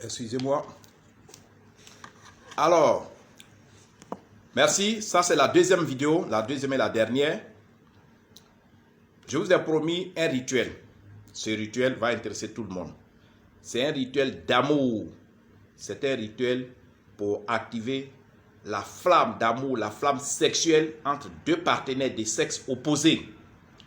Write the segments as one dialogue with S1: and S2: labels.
S1: Excusez-moi. Alors, merci. Ça, c'est la deuxième vidéo, la deuxième et la dernière. Je vous ai promis un rituel. Ce rituel va intéresser tout le monde. C'est un rituel d'amour. C'est un rituel pour activer la flamme d'amour, la flamme sexuelle entre deux partenaires des sexes opposés.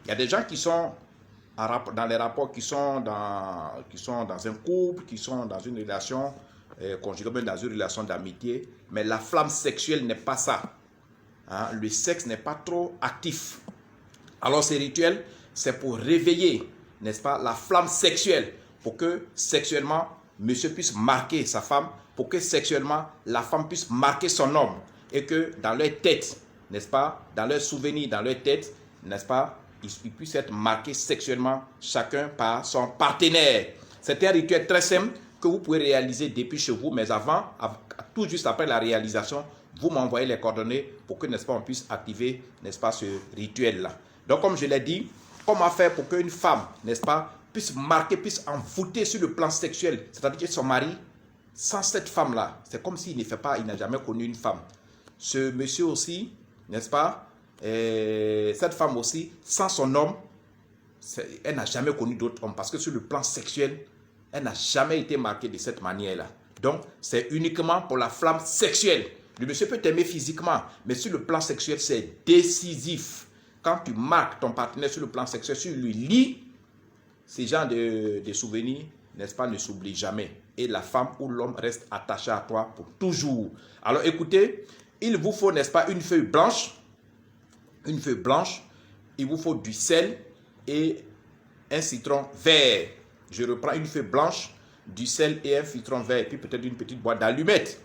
S1: Il y a des gens qui sont dans les rapports, qui sont dans un couple, qui sont dans une relation conjugale, même dans une relation d'amitié, mais la flamme sexuelle n'est pas ça. Hein? Le sexe n'est pas trop actif. Alors ce rituel, c'est pour réveiller, n'est-ce pas, la flamme sexuelle, pour que sexuellement, monsieur puisse marquer sa femme, pour que sexuellement, la femme puisse marquer son homme, et que dans leur tête, n'est-ce pas, dans leurs souvenirs, dans leur tête, n'est-ce pas, ils puissent être marqués sexuellement, chacun par son partenaire. C'est un rituel très simple que vous pouvez réaliser depuis chez vous, mais avant, tout juste après la réalisation, vous m'envoyez les coordonnées pour que, n'est-ce pas, on puisse activer, n'est-ce pas, ce rituel-là. Donc, comme je l'ai dit, comment faire pour qu'une femme, n'est-ce pas, puisse marquer, puisse envoûter sur le plan sexuel, c'est-à-dire que son mari, sans cette femme-là, c'est comme s'il ne fait pas, il n'a jamais connu une femme. Ce monsieur aussi, n'est-ce pas, cette femme aussi, sans son homme, elle n'a jamais connu d'autre homme, parce que sur le plan sexuel, elle n'a jamais été marquée de cette manière-là. Donc, c'est uniquement pour la flamme sexuelle. Le monsieur peut t'aimer physiquement, mais sur le plan sexuel, c'est décisif. Quand tu marques ton partenaire sur le plan sexuel, sur lui lit, ces genres de souvenirs, n'est-ce pas, ne s'oublient jamais. Et la femme ou l'homme reste attaché à toi pour toujours. Alors écoutez, il vous faut, n'est-ce pas, une feuille blanche. Une feuille blanche. Il vous faut du sel et un citron vert. Je reprends une feuille blanche, du sel et un citron vert. Et puis peut-être une petite boîte d'allumettes.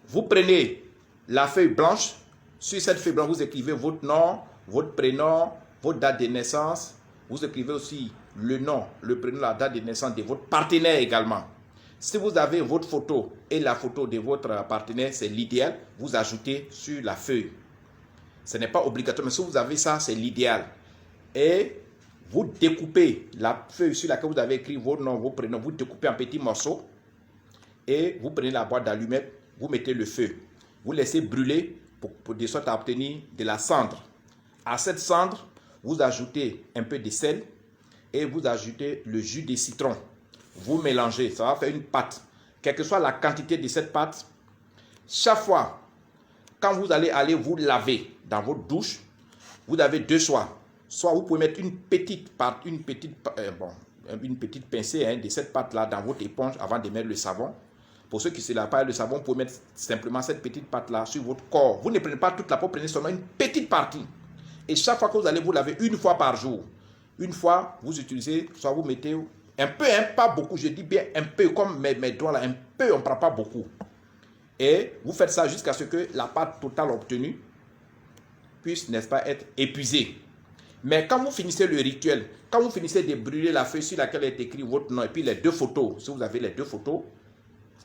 S1: Vous prenez la feuille blanche. Sur cette feuille blanche, vous écrivez votre nom, votre prénom, votre date de naissance. Vous écrivez aussi le nom, le prénom, la date de naissance de votre partenaire également. Si vous avez votre photo et la photo de votre partenaire, c'est l'idéal. Vous ajoutez sur la feuille. Ce n'est pas obligatoire, mais si vous avez ça, c'est l'idéal. Et vous découpez la feuille sur laquelle vous avez écrit vos noms, vos prénoms. Vous découpez en petits morceaux. Et vous prenez la boîte d'allumettes, vous mettez le feu. Vous laissez brûler pour de sorte à obtenir de la cendre. À cette cendre, vous ajoutez un peu de sel et vous ajoutez le jus de citron. Vous mélangez, ça va faire une pâte. Quelle que soit la quantité de cette pâte, chaque fois, quand vous allez vous laver dans votre douche, vous avez deux choix. Soit vous pouvez mettre une petite pincée de cette pâte-là dans votre éponge avant de mettre le savon. Pour ceux qui ne se lavent pas le savon, vous pouvez mettre simplement cette petite pâte-là sur votre corps. Vous ne prenez pas toute la peau, prenez seulement une petite partie. Et chaque fois que vous allez vous laver, une fois par jour, une fois, vous utilisez, soit vous mettez un peu, hein, pas beaucoup, je dis bien un peu, comme mes doigts là, un peu, on ne prend pas beaucoup. Et vous faites ça jusqu'à ce que la pâte totale obtenue puisse, n'est-ce pas, être épuisée. Mais quand vous finissez le rituel, quand vous finissez de brûler la feuille sur laquelle est écrit votre nom et puis les deux photos, si vous avez les deux photos,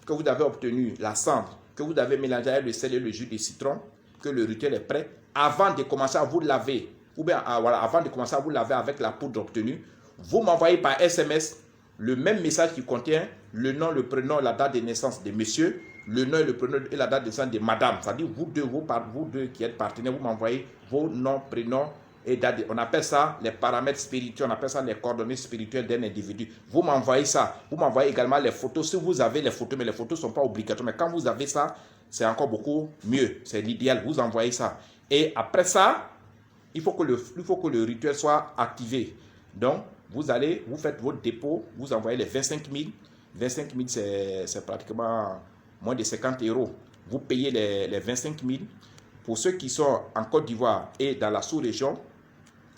S1: que vous avez obtenu la cendre, que vous avez mélangé avec le sel et le jus de citron, que le rituel est prêt, avant de commencer à vous laver, ou bien avant de commencer à vous laver avec la poudre obtenue, vous m'envoyez par SMS le même message qui contient le nom, le prénom, la date de naissance de monsieur, le nom, le prénom et la date de naissance de madame. C'est-à-dire vous deux qui êtes partenaires, vous m'envoyez vos noms, prénoms et date. On appelle ça les paramètres spirituels, on appelle ça les coordonnées spirituelles d'un individu. Vous m'envoyez ça. Vous m'envoyez également les photos. Si vous avez les photos, mais les photos ne sont pas obligatoires. Mais quand vous avez ça, c'est encore beaucoup mieux. C'est l'idéal. Vous envoyez ça. Et après ça, il faut que le rituel soit activé. Donc, vous faites votre dépôt, vous envoyez les 25 000. 25 000, c'est pratiquement moins de 50 €. Vous payez les 25 000. Pour ceux qui sont en Côte d'Ivoire et dans la sous-région,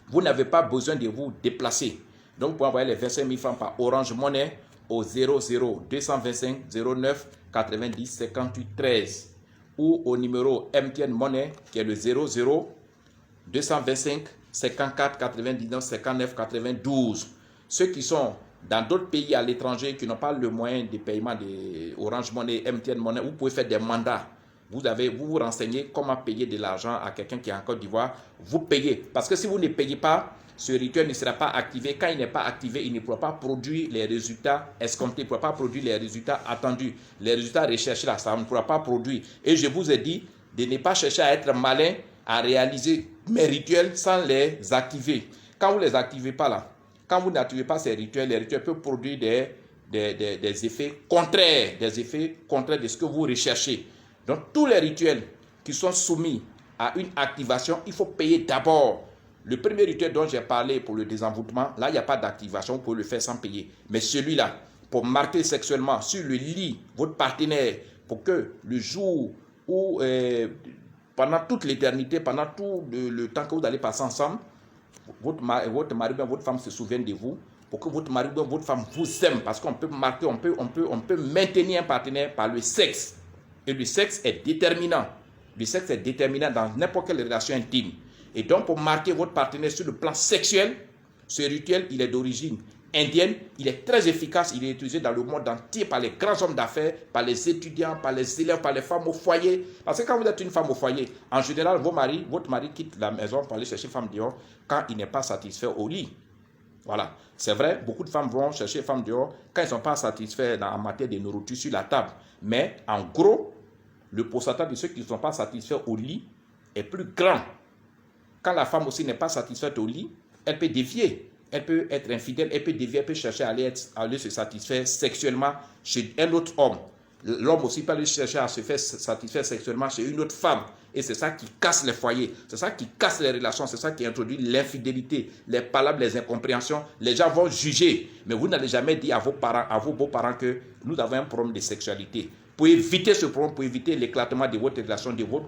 S1: vous n'avez pas besoin de vous déplacer. Donc, vous pouvez envoyer les 25 000 francs par Orange Money au 00 225 09 90 58 13 ou au numéro MTN Money qui est le 00 225 54 99 59 92. Ceux qui sont dans d'autres pays à l'étranger qui n'ont pas le moyen de paiement de Orange Money, MTN Money, vous pouvez faire des mandats. Vous vous renseignez comment payer de l'argent à quelqu'un qui est en Côte d'Ivoire. Vous payez. Parce que si vous ne payez pas, ce rituel ne sera pas activé. Quand il n'est pas activé, il ne pourra pas produire les résultats escomptés, il ne pourra pas produire les résultats attendus, les résultats recherchés là, ça ne pourra pas produire. Et je vous ai dit de ne pas chercher à être malin, à réaliser mes rituels sans les activer. Quand vous ne les activez pas là, quand vous n'activez pas ces rituels, les rituels peuvent produire des effets contraires, de ce que vous recherchez. Donc tous les rituels qui sont soumis à une activation, il faut payer d'abord. Le premier rituel dont j'ai parlé pour le désenvoûtement, là, il n'y a pas d'activation, vous pouvez le faire sans payer. Mais celui-là, pour marquer sexuellement sur le lit votre partenaire, pour que le jour où, pendant toute l'éternité, pendant tout le temps que vous allez passer ensemble, votre mari ou votre femme se souvienne de vous, pour que votre mari ou votre femme vous aime, parce qu'on peut marquer, on peut maintenir un partenaire par le sexe. Et le sexe est déterminant. Le sexe est déterminant dans n'importe quelle relation intime. Et donc, pour marquer votre partenaire sur le plan sexuel, ce rituel, il est d'origine indienne. Il est très efficace. Il est utilisé dans le monde entier par les grands hommes d'affaires, par les étudiants, par les élèves, par les femmes au foyer. Parce que quand vous êtes une femme au foyer, en général, votre mari quitte la maison pour aller chercher femme dehors quand il n'est pas satisfait au lit. Voilà. C'est vrai, beaucoup de femmes vont chercher femme dehors quand ils ne sont pas satisfaits en matière de nourriture sur la table. Mais en gros, le pourcentage de ceux qui ne sont pas satisfaits au lit est plus grand. Quand la femme aussi n'est pas satisfaite au lit, elle peut dévier, elle peut être infidèle, elle peut dévier, elle peut chercher à aller se satisfaire sexuellement chez un autre homme. L'homme aussi peut aller chercher à se faire satisfaire sexuellement chez une autre femme. Et c'est ça qui casse les foyers, c'est ça qui casse les relations, c'est ça qui introduit l'infidélité, les palabres, les incompréhensions. Les gens vont juger, mais vous n'allez jamais dire à vos parents, à vos beaux-parents que nous avons un problème de sexualité. Pour éviter ce problème, pour éviter l'éclatement de votre relation, de votre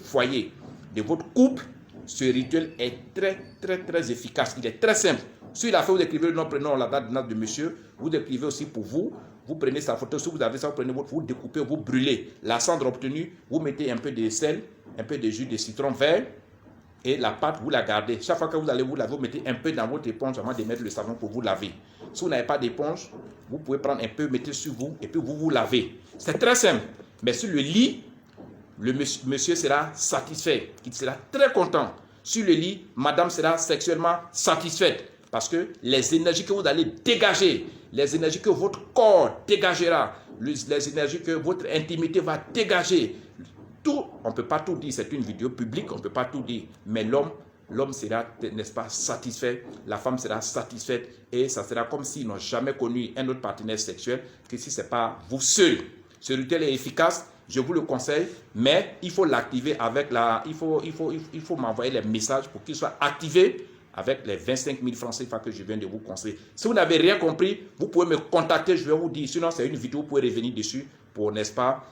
S1: foyer, de votre couple, ce rituel est très efficace. Il est très simple. Sur la feuille, vous écrivez le nom, prénom, la date de naissance de monsieur. Vous écrivez aussi pour vous. Vous prenez sa photo. Si vous avez ça, vous prenez votre, vous découpez, vous brûlez. La cendre obtenue, vous mettez un peu de sel, un peu de jus de citron vert. Et la pâte, vous la gardez. Chaque fois que vous allez vous laver, vous mettez un peu dans votre éponge avant de mettre le savon pour vous laver. Si vous n'avez pas d'éponge, vous pouvez prendre un peu, mettez sur vous et puis vous vous lavez. C'est très simple. Mais sur le lit, le monsieur sera satisfait. Il sera très content. Sur le lit, madame sera sexuellement satisfaite. Parce que les énergies que vous allez dégager, les énergies que votre corps dégagera, les énergies que votre intimité va dégager, tout, on ne peut pas tout dire, c'est une vidéo publique, on ne peut pas tout dire. Mais l'homme sera, n'est-ce pas, satisfait, la femme sera satisfaite et ça sera comme s'ils n'ont jamais connu un autre partenaire sexuel que si ce n'est pas vous seul. Ce rituel est efficace, je vous le conseille, mais il faut l'activer avec la... Il faut m'envoyer les messages pour qu'il soit activé avec les 25 000 francs CFA que je viens de vous conseiller. Si vous n'avez rien compris, vous pouvez me contacter, je vais vous dire. Sinon, c'est une vidéo, vous pouvez revenir dessus pour, n'est-ce pas,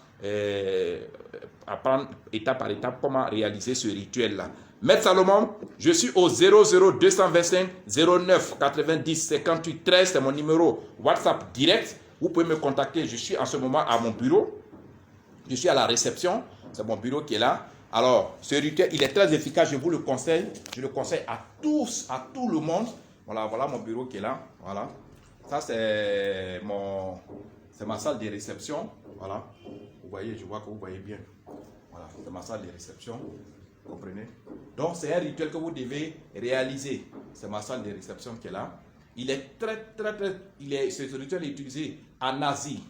S1: apprendre étape par étape comment réaliser ce rituel-là. Maître Salomon, je suis au 00225 09 90 58 13, c'est mon numéro WhatsApp direct. Vous pouvez me contacter, je suis en ce moment à mon bureau. Je suis à la réception, c'est mon bureau qui est là. Alors, ce rituel, il est très efficace, je vous le conseille. Je le conseille à tous, à tout le monde. Voilà, voilà mon bureau qui est là. Voilà. Ça, c'est ma salle de réception. Voilà. Vous voyez, je vois que vous voyez bien. Voilà, c'est ma salle de réception. Vous comprenez? Donc, c'est un rituel que vous devez réaliser. C'est ma salle de réception qui est là. Il est ce rituel est utilisé en Asie,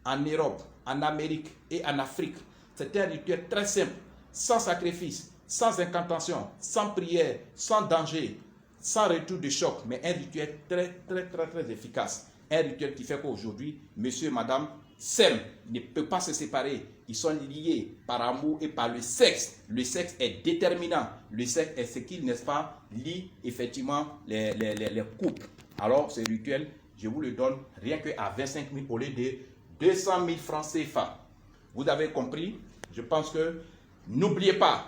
S1: en Europe, en Amérique et en Afrique. C'est un rituel très simple. Sans sacrifice, sans incantation, sans prière, sans danger, sans retour de choc, mais un rituel très efficace. Un rituel qui fait qu'aujourd'hui, monsieur et madame s'aiment, ne peuvent pas se séparer. Ils sont liés par amour et par le sexe. Le sexe est déterminant. Le sexe est ce qui, n'est-ce pas, lie effectivement les couples. Alors, ce rituel, je vous le donne rien qu'à 25 000 au lieu de 200 000 francs CFA. Vous avez compris? Je pense que n'oubliez pas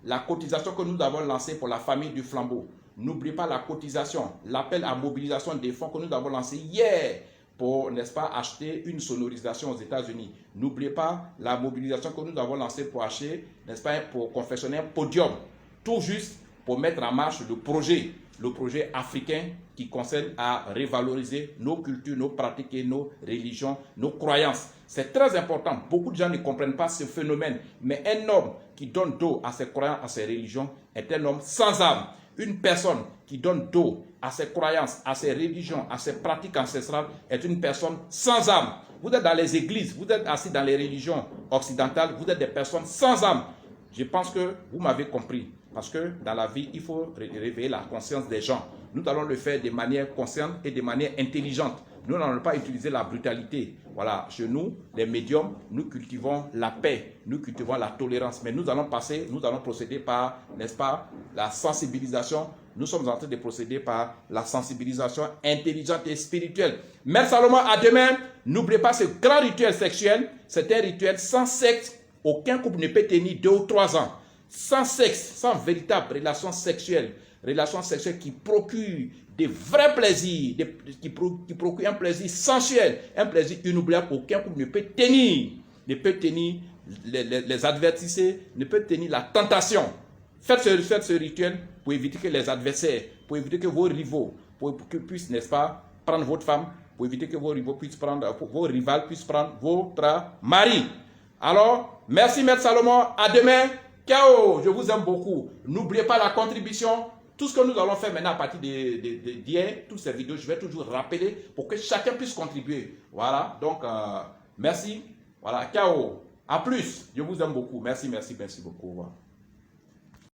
S1: la cotisation que nous avons lancée pour la famille du flambeau. N'oubliez pas la cotisation, l'appel à mobilisation des fonds que nous avons lancé hier pour, n'est-ce pas, acheter une sonorisation aux États-Unis. N'oubliez pas la mobilisation que nous avons lancée pour acheter, n'est-ce pas, pour confectionner un podium. Tout juste pour mettre en marche le projet africain qui concerne à revaloriser nos cultures, nos pratiques et nos religions, nos croyances. C'est très important. Beaucoup de gens ne comprennent pas ce phénomène. Mais un homme qui donne dos à ses croyances, à ses religions, est un homme sans âme. Une personne qui donne dos à ses croyances, à ses religions, à ses pratiques ancestrales est une personne sans âme. Vous êtes dans les églises, vous êtes assis dans les religions occidentales, vous êtes des personnes sans âme. Je pense que vous m'avez compris. Parce que dans la vie, il faut réveiller la conscience des gens. Nous allons le faire de manière consciente et de manière intelligente. Nous n'allons pas utiliser la brutalité. Voilà, chez nous, les médiums, nous cultivons la paix, nous cultivons la tolérance. Mais nous allons procéder par, n'est-ce pas, la sensibilisation. Nous sommes en train de procéder par la sensibilisation intelligente et spirituelle. Mère Salomon, à demain. N'oubliez pas ce grand rituel sexuel. C'est un rituel sans sexe. Aucun couple ne peut tenir 2 ou 3 ans. Sans sexe, sans véritable relation sexuelle qui procure des vrais plaisirs, qui procure un plaisir sensuel, un plaisir inoubliable, aucun couple ne peut tenir. Les advertisser, ne peut tenir la tentation. Faites ce rituel pour éviter que les adversaires, pour éviter que vos rivaux puissent, n'est-ce pas, prendre votre femme, pour éviter que vos rivaux vos rivales puissent prendre votre mari. Alors, merci Maître Salomon, à demain. Ciao, je vous aime beaucoup. N'oubliez pas la contribution. Tout ce que nous allons faire maintenant à partir d'hier, toutes ces vidéos, je vais toujours rappeler pour que chacun puisse contribuer. Voilà, donc merci. Voilà, ciao. À plus. Je vous aime beaucoup. Merci beaucoup. Au revoir.